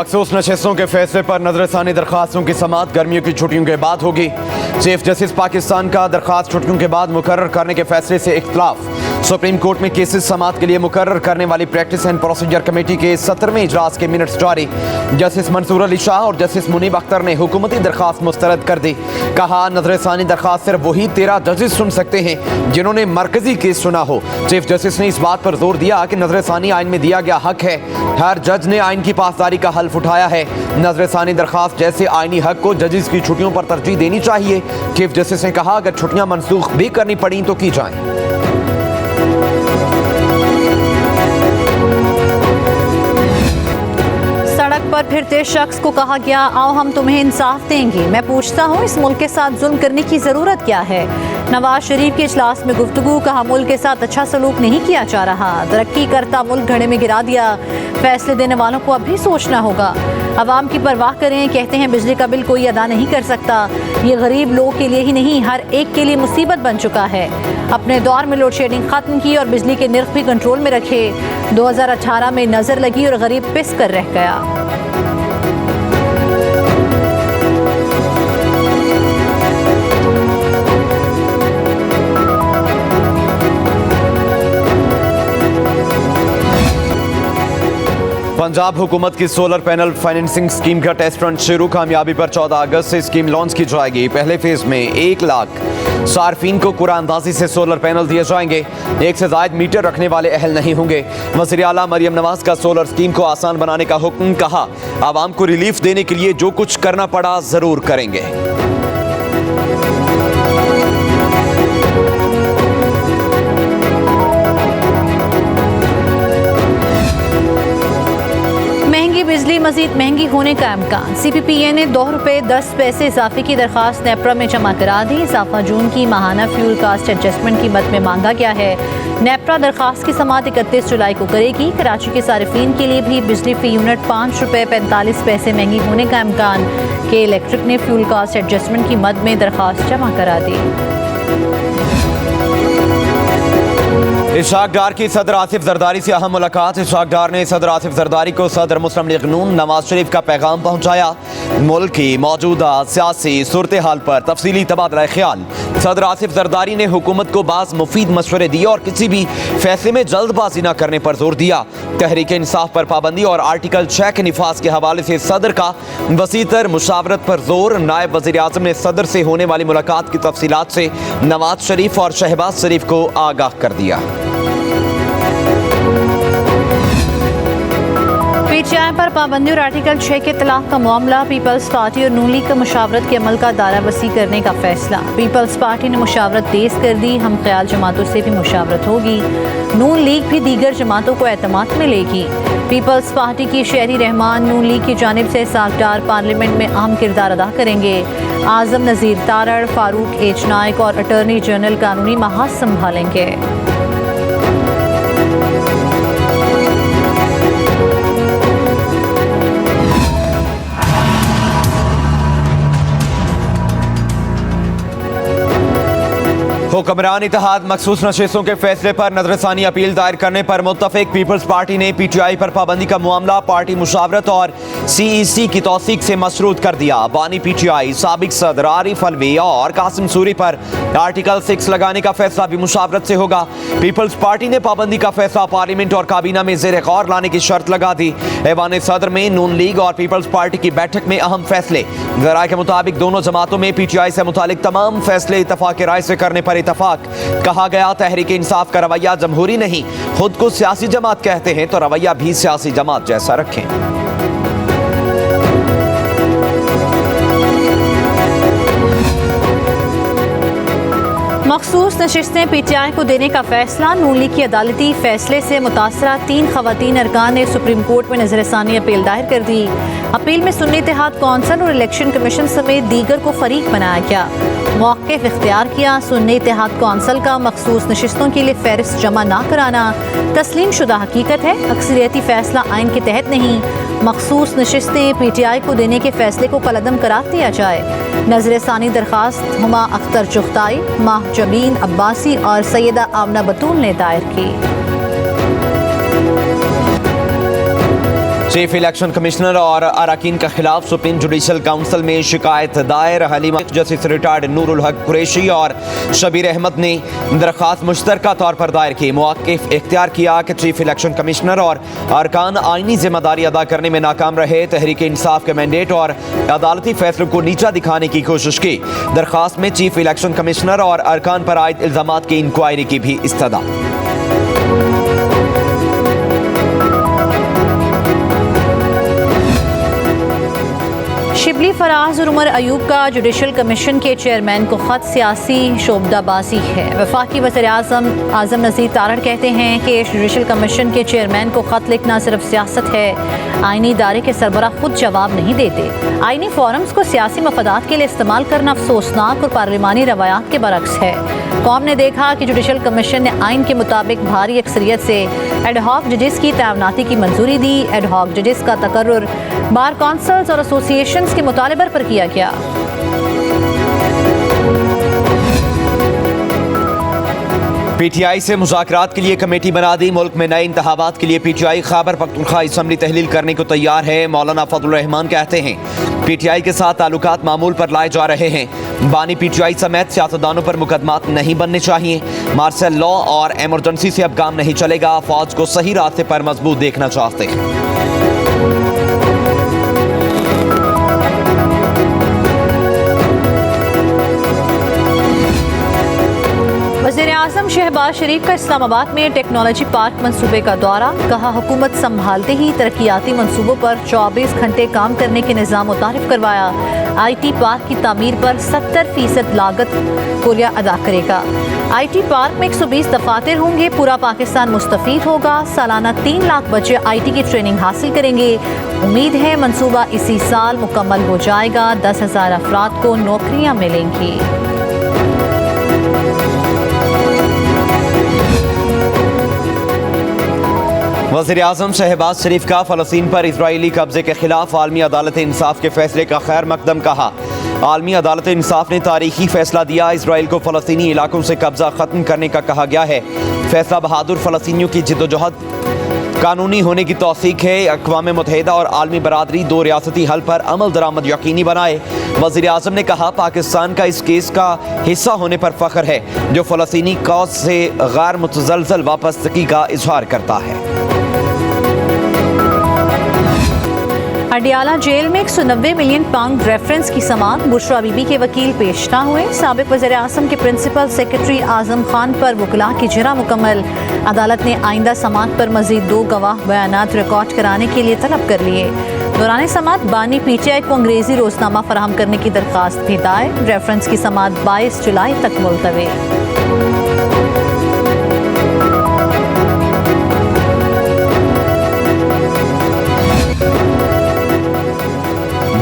मखसूस नशिस्तों के फैसले पर नजरसानी दरख्वास्तों की समाअत गर्मियों की छुट्टियों के बाद होगी। चीफ जस्टिस पाकिस्तान का दरख्वास्त छुट्टियों के बाद मुकर्रर करने के फैसले से इख्तलाफ। सुप्रीम कोर्ट में केसेस समाअत के लिए मुकर्रर करने वाली प्रैक्टिस एंड प्रोसीजर कमेटी के 17वें इजलास के मिनट्स जारी। जस्टिस मंसूर अली शाह और जस्टिस मुनीब अख्तर ने हुकूमती दरख्वास्त मुस्तरद कर दी। कहा, नजरसानी दरख्वास्त सिर्फ वही 13 जजेस सुन सकते हैं जिन्होंने मरकजी केस सुना हो। चीफ जस्टिस ने इस बात पर जोर दिया कि नजरसानी आइन में दिया गया हक है। हर जज ने आइन की पासदारी का हल्फ उठाया है। नजरसानी दरख्वास्त जैसे आइनी हक को जजेस की छुट्टियों पर तरजीह देनी चाहिए। चीफ जस्टिस ने कहा, अगर छुट्टियां मनसूख भी करनी पड़ी तो की जाएं। सड़क पर फिरते शख्स को कहा गया, आओ हम तुम्हें इंसाफ देंगे। मैं पूछता हूँ, इस मुल्क के साथ जुल्म करने की जरूरत क्या है? नवाज शरीफ के इजलास में गुफ्तगू। कहा, मुल्क के साथ अच्छा सलूक नहीं किया जा रहा। तरक्की करता मुल्क घड़े में गिरा दिया। फैसले देने वालों को अब भी सोचना होगा। अवाम की परवाह करें। कहते हैं बिजली का बिल कोई अदा नहीं कर सकता। ये गरीब लोगों के लिए ही नहीं, हर एक के लिए मुसीबत बन चुका है। अपने दौर में लोड शेडिंग खत्म की और बिजली के निर्ख भी कंट्रोल में रखे। 2018 में नजर लगी और गरीब पिस कर रह गया। पंजाब हुकूमत की सोलर पैनल फाइनेंसिंग स्कीम का टेस्ट रन शुरू। कामयाबी पर 14 अगस्त से स्कीम लॉन्च की जाएगी। पहले फेज में 1 लाख सार्फिन को कुरानंदाजी से सोलर पैनल दिए जाएंगे। 1 से ज़ायद मीटर रखने वाले अहल नहीं होंगे। वज़ीर आला मरियम नवाज का सोलर स्कीम को आसान बनाने का हुक्म। कहा, आवाम को रिलीफ देने के लिए जो कुछ करना पड़ा जरूर करेंगे। बिजली मजीद महंगी होने का इम्कान। CPPA ने ₹2.10 इजाफे की दरख्वास्त नेप्रा में जमा करा दी। इजाफा जून की माहाना फ्यूल कास्ट एडजस्टमेंट कीमत में मांगा गया है। नेप्रा दरख्वास्त की समाअत 31 जुलाई को करेगी। कराची के सारिफीन के लिए भी बिजली फी यूनिट ₹5.45 महंगी होने का इम्कान। के इलेक्ट्रिक ने फ्यूल कास्ट एडजस्टमेंट की मद में दरख्वास्त जमा करा दी। इशफाक डार की सदर आसिफ जरदारी से अहम मुलाकात। इशफाक डार ने सदर आसिफ जरदारी को सदर मुस्लिम लीग नून नवाज शरीफ का पैगाम पहुंचाया। मुल्क की मौजूदा सियासी सूरत हाल पर तफसीली तबादला ख्याल। सदर आसिफ जरदारी ने हुकूमत को बाज़ मुफीद मशवरे दिए और किसी भी फैसले में जल्दबाजी न करने पर जोर दिया। तहरीक इंसाफ पर पाबंदी और आर्टिकल 6 के निफाज के हवाले से सदर का वसीतर मुशावरत पर जोर। नायब वज़ीर आज़म ने सदर से होने वाली मुलाकात की तफसीलात से नवाज शरीफ और शहबाज शरीफ को आगाह कर दिया। PTI पर पाबंदी और आर्टिकल 6 के तलाक का मामला। पीपल्स पार्टी और नून लीग का मुशावरत के अमल का दायरा वसी करने का फैसला। पीपल्स पार्टी ने मुशावरत तेज कर दी। हम ख्याल जमातों से भी मुशावरत होगी। नून लीग भी दीगर जमातों को एतमाद में लेगी। पीपल्स पार्टी की शहरी रहमान नून लीग की जानिब से सागडार पार्लियामेंट में अहम किरदार अदा करेंगे। आजम नज़ीर तारड़, फारूक एच नायक और अटॉर्नी जनरल कानूनी महाज संभालेंगे। हुक्मरान इत्तेहाद मखसूस नशिस्तों के फैसले पर नजरसानी अपील दायर करने पर मुत्तफिक। पीपल्स पार्टी ने PTI पर पाबंदी का मामला पार्टी मुशावरत और CEC की तौसीक से मसरूद कर दिया। बानी PTI साबिक सदर आरिफ अलवी और कासिम सूरी पर आर्टिकल 6 लगाने का फैसला भी मुशावरत से होगा। पीपल्स पार्टी ने पाबंदी का फैसला पार्लियामेंट और काबीना में जेर गौर लाने की शर्त लगा दी। ऐवान सदर में नून लीग और पीपल्स पार्टी की बैठक में अहम फैसले। जराये के मुताबिक दोनों जमातों में PTI से मुतालिक तमाम फैसले इत्तफाक राय से करने पर इत्तफाक। कहा गया, तहरीक इंसाफ का रवैया जमहूरी नहीं। खुद को सियासी जमात कहते हैं तो रवैया भी सियासी जमात जैसा रखें। मखसूस नशिस्तें PTI को देने का फैसला। नून लीग की अदालती फैसले से मुतासरा 3 खवातीन अरकान ने सुप्रीम कोर्ट में नजरसानी अपील दायर कर दी। अपील में सुन्नी इत्तेहाद कौंसिल और इलेक्शन कमीशन समेत दीगर को फरीक बनाया गया। मौक़िफ़ इख्तियार किया। सुन्नी इत्तेहाद कौंसिल का मखसूस नशिस्तों के लिए फहरिस्त जमा ना कराना तस्लीम शुदा हकीकत है। अक्सरियती फैसला आइन के तहत नहीं। मखसूस नशिस्तें PTI को देने के फैसले को कलअदम करार दिया जाए। नजरसानी दरख्वास्त हुमा अख्तर चुगताई, माह जमीन अब्बासी और सैयदा आमना बतूल ने दायर की। चीफ इलेक्शन कमिश्नर और अरकान के खिलाफ सुप्रीम जुडिशल काउंसिल में शिकायत दायर। हलीमा जस्टिस रिटायर्ड नूरुल हक कुरैशी और शबीर अहमद ने दरख्वास्त मुश्तरका तौर पर दायर की। मुवक्किफ इख्तियार किया कि चीफ इलेक्शन कमिश्नर और अरकान आईनी जिम्मेदारी अदा करने में नाकाम रहे। तहरीक इंसाफ के मैंडेट और अदालती फैसलों को नीचा दिखाने की कोशिश की। दरख्वास्त में चीफ इलेक्शन कमिश्नर और अरकान पर आयद इल्जामात की इंक्वायरी की भी इस्तदा। शिबली फराज और उमर अयूब का जुडिशल कमीशन के चेयरमैन को खत सियासी शोबदाबाजी है। वफाकी वज़ीर आज़म नज़ीर तारड़ कहते हैं कि जुडिशल कमीशन के चेयरमैन को खत लिखना सिर्फ सियासत है। आईनी इदारे के सरबरा खुद जवाब नहीं देते। आईनी फोरम्स को सियासी मफादात के लिए इस्तेमाल करना अफसोसनाक और पार्लिमानी रवायात के बरक्स है। कौम ने देखा कि जुडिशल कमीशन ने आइन के मुताबिक भारी अक्सरियत से एडहॉक जजेस की तैनाती की मंजूरी दी। एडहॉक जजेस का तकर्रुर बार कौंसल्स और एसोसिएशंस के मुतालिबे पर किया गया। पीटीआई से मुज़ाकरात के लिए कमेटी बना दी। मुल्क में नए इंतखाबात के लिए पीटीआई खैबर पख्तूनख्वा असम्बली तहलील करने को तैयार है। मौलाना फजलुर रहमान कहते हैं पीटीआई के साथ ताल्लुकात मामूल पर लाए जा रहे हैं। बानी पीटीआई समेत सियासतदानों पर मुकदमात नहीं बनने चाहिए। मार्शल लॉ और एमरजेंसी से अब काम नहीं चलेगा। फौज को सही रास्ते पर मजबूत देखना चाहते हैं। वज़ीर आज़म शहबाज शरीफ का इस्लामाबाद में टेक्नोलॉजी पार्क मंसूबे का दौरा। कहा हुकूमत संभालते ही तरक्याती मंसूबों पर 24 घंटे काम करने के निज़ाम मुतारिफ करवाया। IT पार्क की तामीर पर 70% लागत कोरिया अदा करेगा। IT पार्क में 120 दफातर होंगे। पूरा पाकिस्तान मुस्तफ़ीद होगा। सालाना 3 लाख बच्चे IT की ट्रेनिंग हासिल करेंगे। उम्मीद है मंसूबा इसी साल मुकम्मल हो जाएगा। 10,000 अफराद को नौकरियाँ मिलेंगी। वज़ीर आज़म शहबाज शरीफ का फ़लस्तीन पर इजरायली कब्जे के खिलाफ आलमी अदालत इंसाफ के फैसले का खैर मकदम कहा। आलमी अदालत इंसाफ ने तारीखी फैसला दिया। इसराइल को फ़लस्तीनी इलाकों से कब्जा ख़त्म करने का कहा गया है। फैसला बहादुर फ़लस्तीनियों की जिद्दोजहद कानूनी होने की तौसीक है। अक़वाम मुत्तहिदा और आलमी बरादरी 2 रियासती हल पर अमल दरामद यकीनी बनाए। वज़ीर आज़म ने कहा पाकिस्तान का इस केस का हिस्सा होने पर फ़ख्र है जो फ़लस्तीनी कौस से गैर मुतज़लज़ल वापसगी का इजहार करता है। अडियाला जेल में 190 मिलियन पाउंड रेफरेंस की समात। बुशरा बीबी के वकील पेश न हुए। साबिक वज़ीर आज़म के प्रिंसिपल सेक्रेटरी आज़म खान पर वकला की जरा मुकम्मल। अदालत ने आइंदा समात पर मजीद 2 गवाह बयानात रिकॉर्ड कराने के लिए तलब कर लिए। दौरान समात बानी पीटीआई को अंग्रेजी रोजनामा फराहम करने की दरख्वास्त भी दायर। रेफरेंस की समात 22 जुलाई तक मुलतवी।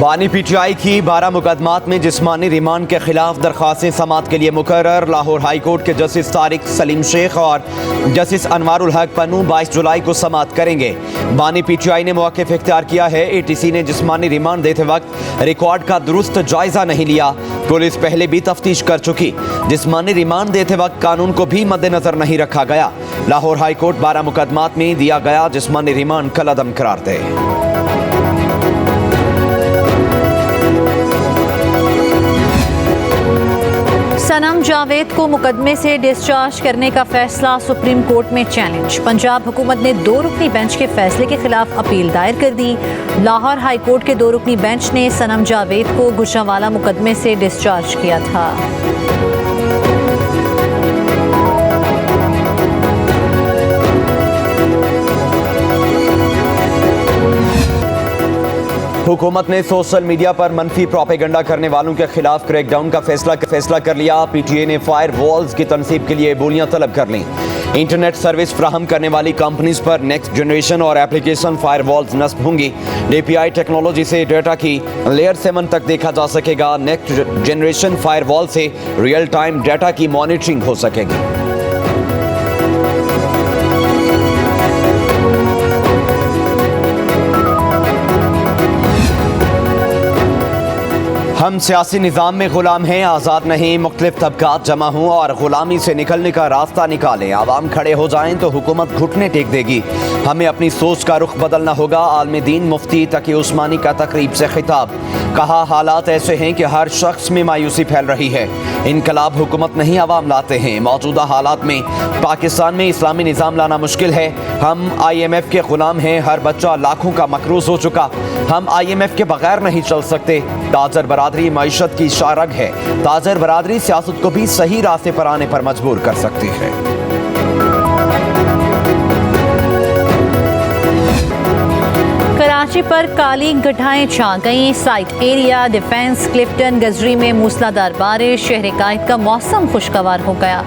बानी पीटीआई की 12 मुकदमात में जिस्मानी रिमांड के खिलाफ दरख्वास्तें समात के लिए मुकर्रर। लाहौर हाई कोर्ट के जस्टिस तारिक सलीम शेख और जस्टिस अनवारुल हक पन्नू 22 जुलाई को समात करेंगे। बानी पीटीआई ने मौक़िफ़ इख्तियार किया है। ATC ने जिस्मानी रिमांड देते वक्त रिकॉर्ड का दुरुस्त जायजा नहीं लिया। पुलिस पहले भी तफ्तीश कर चुकी। जिस्मानी रिमांड देते वक्त कानून को भी मद्देनजर नहीं रखा गया। लाहौर हाई कोर्ट 12 मुकदमात में दिया गया जिस्मानी रिमांड कलअदम करार दे। सनम जावेद को मुकदमे से डिस्चार्ज करने का फैसला सुप्रीम कोर्ट में चैलेंज। पंजाब हुकूमत ने 2 रुकनी बेंच के फैसले के खिलाफ अपील दायर कर दी। लाहौर हाई कोर्ट के 2 रुकनी बेंच ने सनम जावेद को गुजरांवाला मुकदमे से डिस्चार्ज किया था। हुकूमत ने सोशल मीडिया पर मनफी प्रोपेगेंडा करने वालों के खिलाफ क्रैकडाउन का फैसला कर लिया। PTA ने फायर वॉल्स की तनसीब के लिए बोलियां तलब कर लीं। इंटरनेट सर्विस फ्राहम करने वाली कंपनीज पर नेक्स्ट जनरेशन और एप्लीकेशन फायर वॉल्स नस्ब होंगी। DPI टेक्नोलॉजी से डेटा की लेयर 7 तक देखा जा सकेगा। नेक्स्ट जनरेशन फायर वॉल से रियल टाइम डेटा की मॉनिटरिंग हो सकेगी। हम हम सियासी निज़ाम में गुलाम हैं, आज़ाद नहीं। मुख्तलिफ तबकात जमा हों और गुलामी से निकलने का रास्ता निकालें। आवाम खड़े हो जाएं तो हुकूमत घुटने टेक देगी। हमें अपनी सोच का रुख बदलना होगा। आलम दीन मुफ्ती तकी उस्मानी का तकरीब से खिताब। कहा, हालात ऐसे हैं कि हर शख्स में मायूसी फैल रही है। इनकलाब हुकूमत नहीं आवाम लाते हैं। मौजूदा हालात में पाकिस्तान में इस्लामी निज़ाम लाना मुश्किल है। हम IMF के गुलाम हैं। हर बच्चा लाखों का मकरूज हो चुका। हम IMF के बगैर नहीं चल सकते। ताजर बरादरी मईशत की शारग है। ताजर बरादरी सियासत को भी सही रास्ते पर आने पर मजबूर कर सकती है। कराची पर काली गड्ढाएं छा गईं। साइट एरिया, डिफेंस, क्लिफ्टन, गजरी में मूसलाधार बारिश। शहर कायद का मौसम खुशगवार हो गया।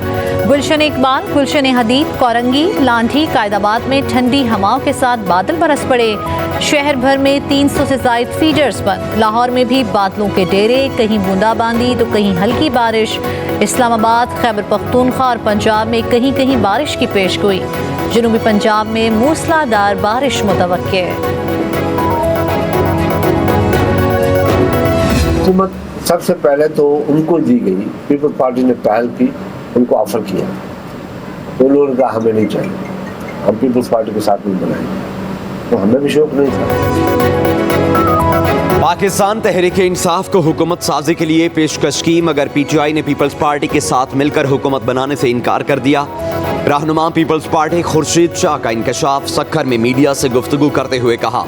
गुलशन इकबाल, गुलशन हदीद, कोरंगी, लांठी, कायदाबाद में ठंडी हवाओं के साथ बादल बरस पड़े। शहर भर में 300 से ज्यादा फीडर्स बंद। लाहौर में भी बादलों के डेरे, कहीं बूंदाबांदी तो कहीं हल्की बारिश। इस्लामाबाद, खैबर पख्तूनख्वा और पंजाब में कहीं कहीं बारिश की पेशगोई। जनूबी पंजाब में मूसलाधार बारिश मुतवक्के। हुकूमत सबसे पहले तो उनको दी गई, पीपल्स पार्टी ने पहल की, उनको ऑफर किया तो लोगों का हमें नहीं चाहिए, हम पीपल्स पार्टी के साथ नहीं बनाएंगे, तो हमें भी शौक नहीं था। पाकिस्तान तहरीक इंसाफ को हुकूमत साजी के लिए पेशकश की, मगर PTI ने पीपल्स पार्टी के साथ मिलकर हुकूमत बनाने से इनकार कर दिया। रहनुमा पीपल्स पार्टी खुर्शीद शाह का इंकशाफ सक्खर में मीडिया से गुफ्तगू करते हुए कहा,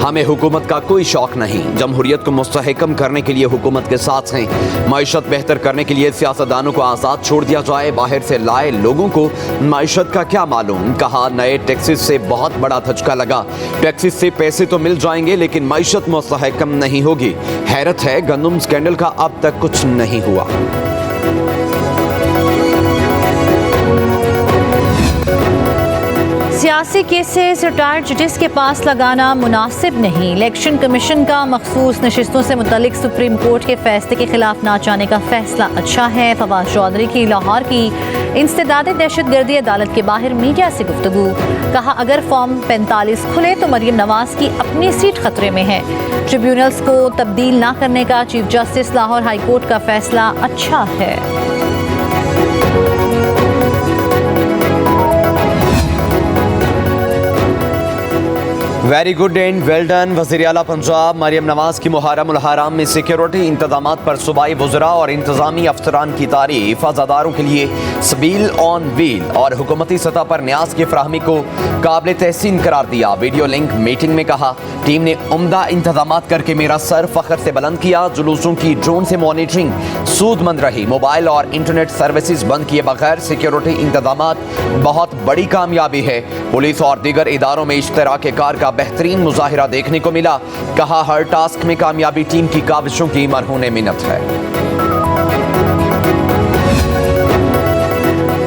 हमें हुकूमत का कोई शौक नहीं। जमहूरियत को मुस्तहकम करने के लिए हुकूमत के साथ हैं। मईशत बेहतर करने के लिए सियासतदानों को आज़ाद छोड़ दिया जाए। बाहर से लाए लोगों को मईशत का क्या मालूम। कहा, नए टैक्सेस से बहुत बड़ा धचका लगा। टैक्सेस से पैसे तो मिल जाएंगे लेकिन मईशत मुस्तहकम नहीं होगी। हैरत है, गंदम स्कैंडल का अब तक कुछ नहीं हुआ। सियासी केसेस रिटायर्ड जजेस के पास लगाना मुनासिब नहीं। इलेक्शन कमीशन का मखसूस नशिस्तों से मुतल्लिक सुप्रीम कोर्ट के फैसले के खिलाफ ना जाने का फैसला अच्छा है। फवाद चौधरी की लाहौर की इंसदादे दहशतगर्दी अदालत के बाहर मीडिया से गुफ्तगू। कहा, अगर फॉर्म 45 खुले तो मरियम नवाज की अपनी सीट खतरे में है। ट्रिब्यूनल्स को तब्दील ना करने का chief justice Lahore high court का फैसला अच्छा है। Very good and well done. वज़ीर आला पंजाब मरियम नवाज की मुहर्रम उल हराम में सिक्योरिटी इंतजामात पर सूबाई वज़रा और इंतजामी अफसरान की तारीफ। अज़ादारों के लिए सबील ऑन व्हील और हुकूमती सतह पर न्याज की फराहमी को काबिल तहसीन करार दिया। वीडियो लिंक मीटिंग में कहा, टीम ने उम्दा इंतजामात करके मेरा सर फख्र से बुलंद किया। जुलूसों की ड्रोन से मॉनिटरिंग सूदमंद रही। मोबाइल और इंटरनेट सर्विसेज बंद किए बगैर सिक्योरिटी इंतजामात बहुत बड़ी कामयाबी है। पुलिस और दीगर इदारों में इश्तराक कार का बेहतरीन मुजाहिरा देखने को मिला। कहा, हर टास्क में कामयाबी टीम की काविशों की मरहून मिन्नत है।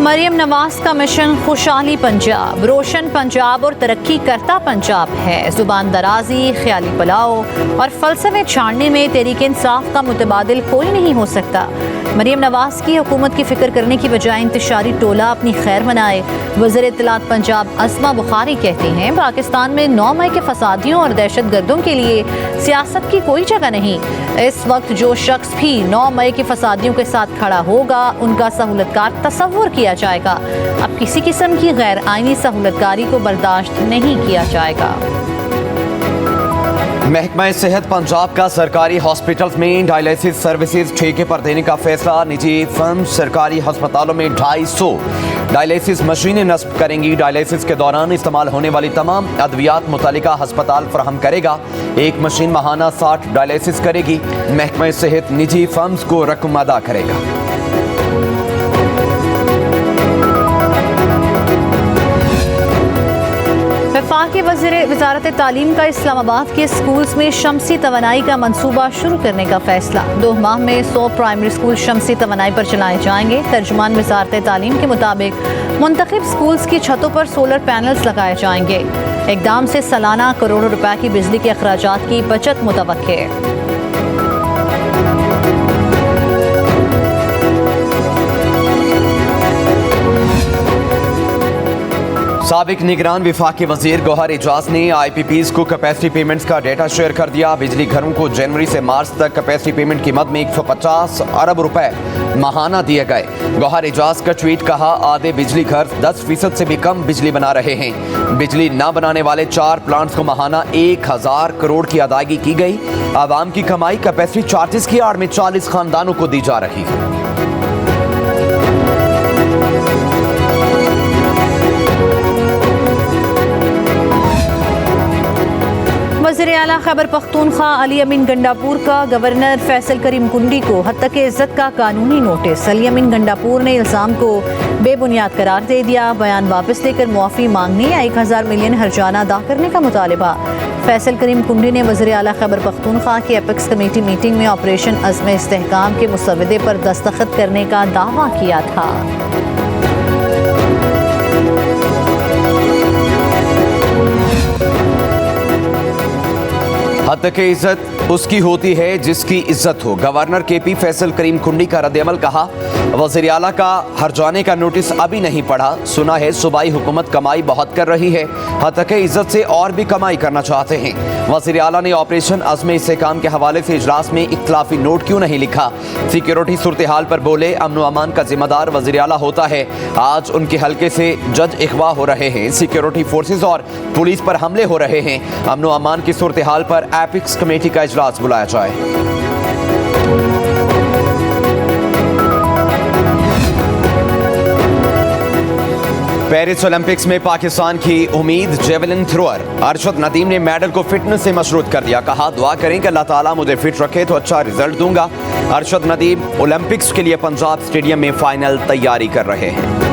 मरियम नवाज का मिशन खुशहाली पंजाब, रोशन पंजाब और तरक्की करता पंजाब है। जुबान दराजी, ख्याली पुलाव और फलसफे छाड़ने में तहरीक इंसाफ का मुतबादिल कोई नहीं हो सकता। मरियम नवाज की हुकूमत की फिक्र करने की बजाय इंतशारी टोला अपनी खैर मनाए। वज़ीर इत्तलात पंजाब अस्मा बुखारी कहती हैं, पाकिस्तान में 9 मई के फसादियों और दहशत गर्दों के लिए सियासत की कोई जगह नहीं। इस वक्त जो शख्स भी 9 मई के फसादियों के साथ खड़ा होगा उनका सहूलतकार तस्वुर किया जाएगा। अब किसी किस्म की गैर आईनी सहूलतकारी को बर्दाश्त नहीं किया जाएगा। महकमा सेहत पंजाब का सरकारी हॉस्पिटल्स में डायलिसिस सर्विसेज ठेके पर देने का फैसला। निजी फर्म सरकारी अस्पतालों में 250 डायलिसिस मशीनें नस्ब करेंगी। डायलिसिस के दौरान इस्तेमाल होने वाली तमाम अद्वियात मुतालिका अस्पताल फराहम करेगा। एक मशीन माहाना 60 डायलिसिस करेगी। महकमा सेहत निजी फर्म्स को रकम अदा करेगा। वफाकी वज़ारत तालीम का इस्लामाबाद के स्कूल्स में शमसी तवानाई का मंसूबा शुरू करने का फैसला। 2 माह में 100 प्राइमरी स्कूल शमसी तवानाई पर चलाए जाएंगे। तर्जुमान वज़ारत तालीम के मुताबिक मुंतखब स्कूल्स की छतों पर सोलर पैनल्स लगाए जाएंगे। इक़दाम से सालाना करोड़ों रुपए की बिजली के अखराजात की बचत मुतवक्के है। साबिक निगरान विफाकी वजीर गौहर एजाज ने IPPs को कैपेसिटी पेमेंट्स का डेटा शेयर कर दिया। बिजली घरों को जनवरी से मार्च तक कैपेसिटी पेमेंट की मद में 150 अरब रुपए माहाना दिए गए। गौहर एजाज का ट्वीट कहा, आधे बिजली घर 10% से भी कम बिजली बना रहे हैं। बिजली न बनाने वाले 4 प्लांट्स को माहाना 1000 करोड़ की अदायगी की गई। आवाम की कमाई कैपेसिटी चार्जेस की आड़ में 40 खानदानों को दी जा रही है। वज़ीर-ए-आला खैबर पख्तूनख्वा अली अमीन गंडापुर का गवर्नर फैसल करीम कुंडी को हत्तक इज्जत का कानूनी नोटिस। अली अमीन गंडापुर ने इल्ज़ाम को बेबुनियाद करार दे दिया। बयान वापस लेकर मुआफ़ी मांगने या 1000 मिलियन हर्जाना अदा करने का मुतालिबा। फैसल करीम कुंडी ने वज़ीर-ए-आला खैबर पख्तूनख्वा की एपेक्स कमेटी मीटिंग में ऑपरेशन अज़्म इस्तेहकाम के मुसवदे पर दस्तखत करने का दावा किया था। हद की इज्जत उसकी होती है जिसकी इज्जत हो। गवर्नर KP फैसल करीम कुंडी का रद्द-ए-अमल। कहा, वज़ीर आला का हर्जाने का नोटिस अभी नहीं पढ़ा। सुना है सूबाई हुकूमत कमाई बहुत कर रही है, हद की इज्जत से और भी कमाई करना चाहते हैं। वज़ीर आला ने ऑपरेशन अज़्म इस्तेहकाम के हवाले से इजलास में इख्तिलाफी नोट क्यों नहीं लिखा। सिक्योरिटी सूरत हाल पर बोले, अमन व अमान का जिम्मेदार वज़ीर आला होता है। आज उनके हल्के से जज अगवा हो रहे हैं, सिक्योरिटी फोर्सेज और पुलिस पर हमले हो रहे हैं। अमन व अमान की सूरत हाल पर एपिक्स कमेटी का इजलास बुलाया जाए। पेरिस ओलंपिक्स में पाकिस्तान की उम्मीद जेवलिन थ्रोअर अरशद नदीम ने मेडल को फिटनेस से मशरूत कर दिया। कहा, दुआ करें कि अल्लाह ताला मुझे फिट रखे तो अच्छा रिजल्ट दूंगा। अरशद नदीम ओलंपिक्स के लिए पंजाब स्टेडियम में फाइनल तैयारी कर रहे हैं।